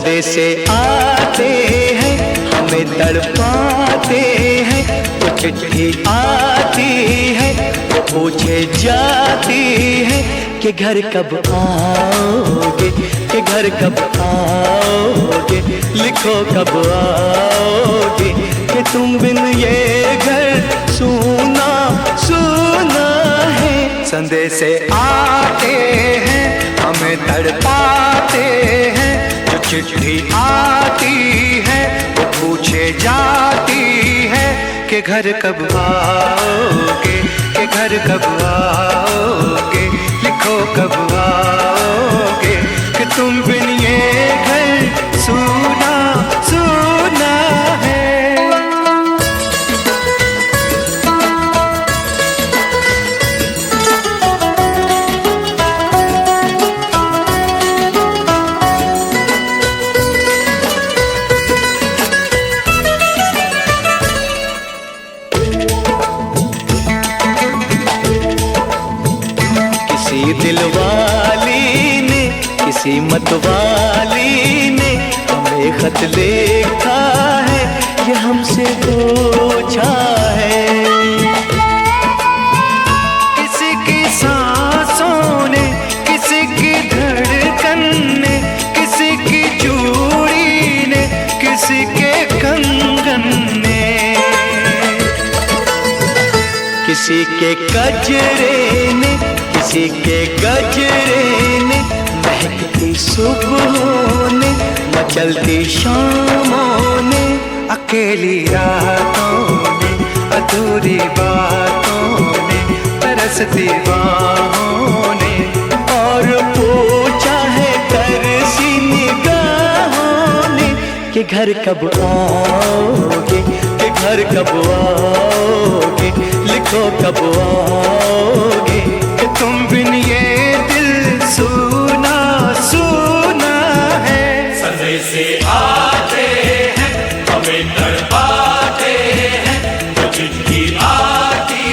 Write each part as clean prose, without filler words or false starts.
संदेशे आते हैं, हमें तड़पाते हैं। वो चिट्ठी आती है, वो पूछे जाती है कि घर कब आओगे, कि घर कब आओगे, लिखो कब आओगे, कि तुम बिन ये घर सूना सूना है। संदेशे आते हैं, हमें तड़पाते हैं। जो चिट्ठी आती है, वो पूछे जाती है कि घर कब आओगे, कि घर कब आओगे, लिखो कब आओगे, कि तुम बिन ये घर सूना सूना है। किसी दिलवाली ने, किसी मतवाली ने हमें खत लिखा है, ये हमसे पूछा है। किसी की सांसों ने, किसी की धड़कन ने, किसी की चूड़ी ने, किसी के कंगन ने, किसी के गजरे ने, किसी के गजरे ने, महकती सुबहों ने, मचलती शामों ने, अकेली रातों ने, अधूरी बातों ने, तरसती बाहों ने, और पूछा है तरसी निगाहों ने कि घर कब आओगे, कि घर कब आओगे, लिखो कब आओगे, कि तुम बिन ये दिल सूना सूना है। संदेशे आते हैं, हमें तड़पाते हैं। जो चिट्ठी आती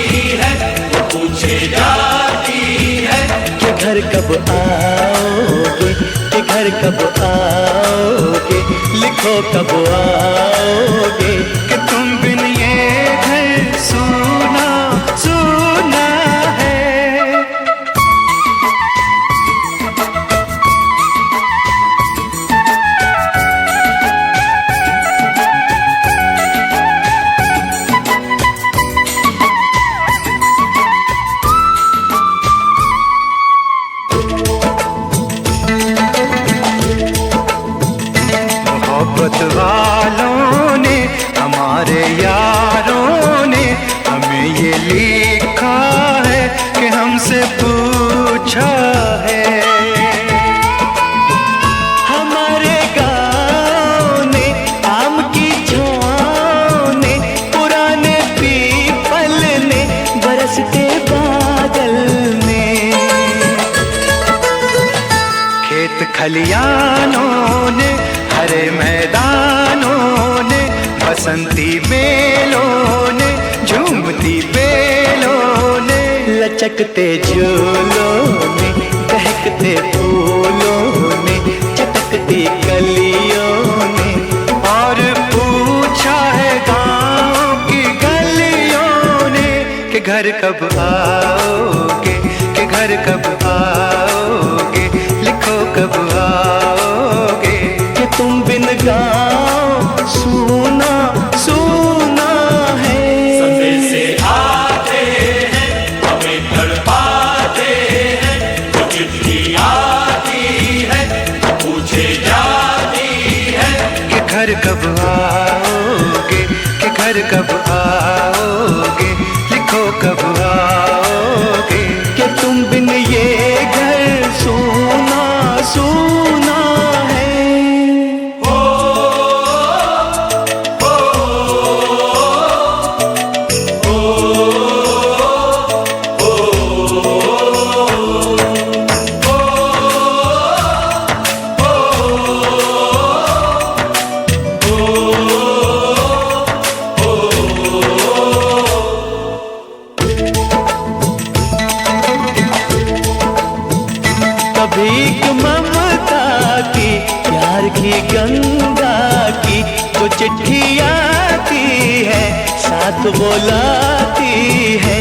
है, वो पूछे जाती है कि घर कब आओगे, कि घर कब आओगे, लिखो कब आओगे, कि तुम बिन ये घर सूना सूना है। मोहब्बत वालों ने, हमारे यारों ने हमें ये लिखा है कि हमसे पूछा है। हमारे गाँव ने, आम की छाँव ने, पुराने पीपल ने, बरसते बादल ने, खेत खलियानों ने, हरे मैदानों ने, बसंती बेलों ने, झूमती बेलों ने, लचकते झूलों ने, दहकते फूलों ने, चटकती गलियों ने, और पूछा है गाँव की गलियों ने कि घर कब आओगे, कि घर कब आओगे, लिखो कब आओगे, कि तुम बिन गाँव सूना सूना है। संदेशे आते हैं, हमें तड़पाते हैं। वो चिट्ठी आती है, पूछे जाती है कि घर कब आओगे, कि घर कब आओगे, लिखो कब आओगे, कि तुम बिन ये घर सूना सूना है। गंगा की जो चिट्ठी आती है साथ बुलाती है।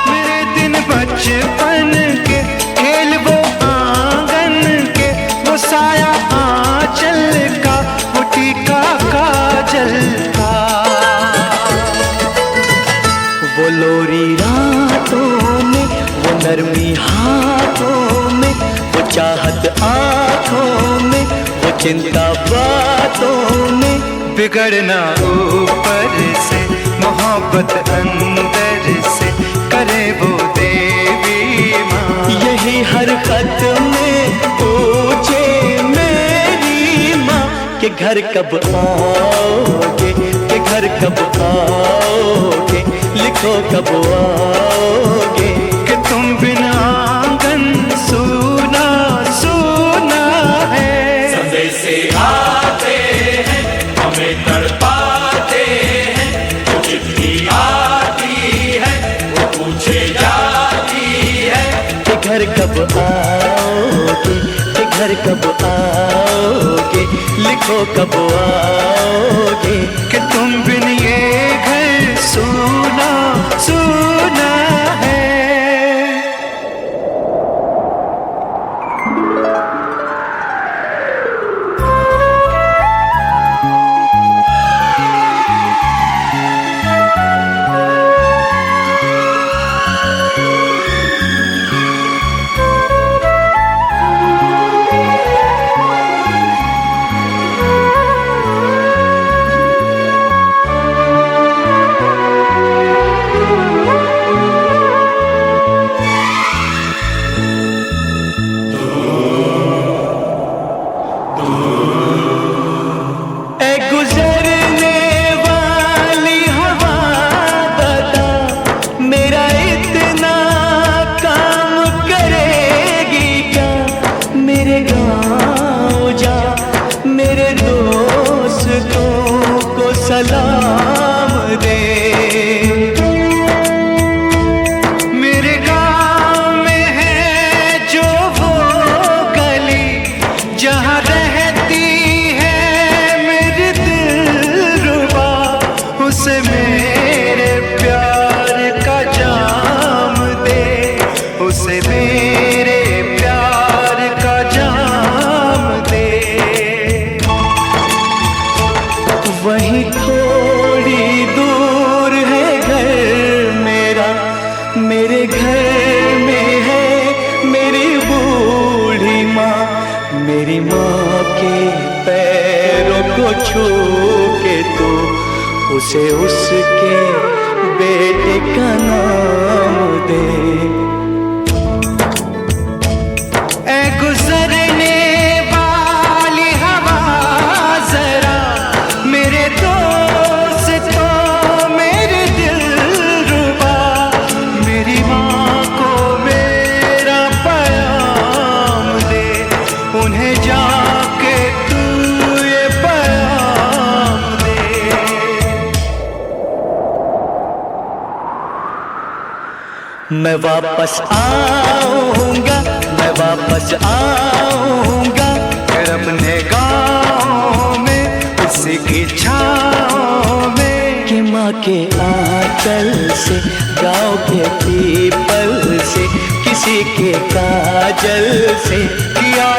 मेरे दिन बचपन के खेल वो आंगन के, वो साया आंचल का, वो टीका काजल का, वो लोरी रातों में, वो नरमी हाथों में, वो चाहत आँखों में, वो चिंता बातों में। बिगड़ना ऊपर से मोहब्बत अंदर से करे वो देवी माँ। यही हर खत में पूछे मेरी माँ कि घर कब आओगे, कि घर कब आओगे, लिखो कब आओगे। कि तुम बिना आंगन सूना सूना है। संदेशे आते हैं हमें तड़पाते हैं, जो चिट्ठी आती है वो पूछे जाती है कि घर कब आओगे, कि घर कब आओगे, लिखो कब आओगे। कि तुम बिन ये घर सूना सूना है। सलाम दे। मेरे गाँव में है जो वो गली, जहाँ रहती है मेरी दिलरुबा, उसे मेरे प्यार का जाम दे, उसे मेरे प्यार का जाम दे। वहीं थोड़ी दूर है घर मेरा, मेरे घर में है मेरी बूढ़ी माँ। मेरी माँ के पैरों को छू के तो उसे उसके बेटे का नाम दे। ऐ गुजरने वाली हवा जरा, मेरे दोस्तों मेरे दिलरुबा, मेरी माँ को मेरा पैगाम दे, उन्हें जाके तू ये पैगाम दे। मैं वापस आऊंगा, मैं वापस आऊंगा, फिर अपने गाँव में उसी की छाँव में। कि माँ के आंचल से, गाँव के पीपल से, किसी के काजल से किया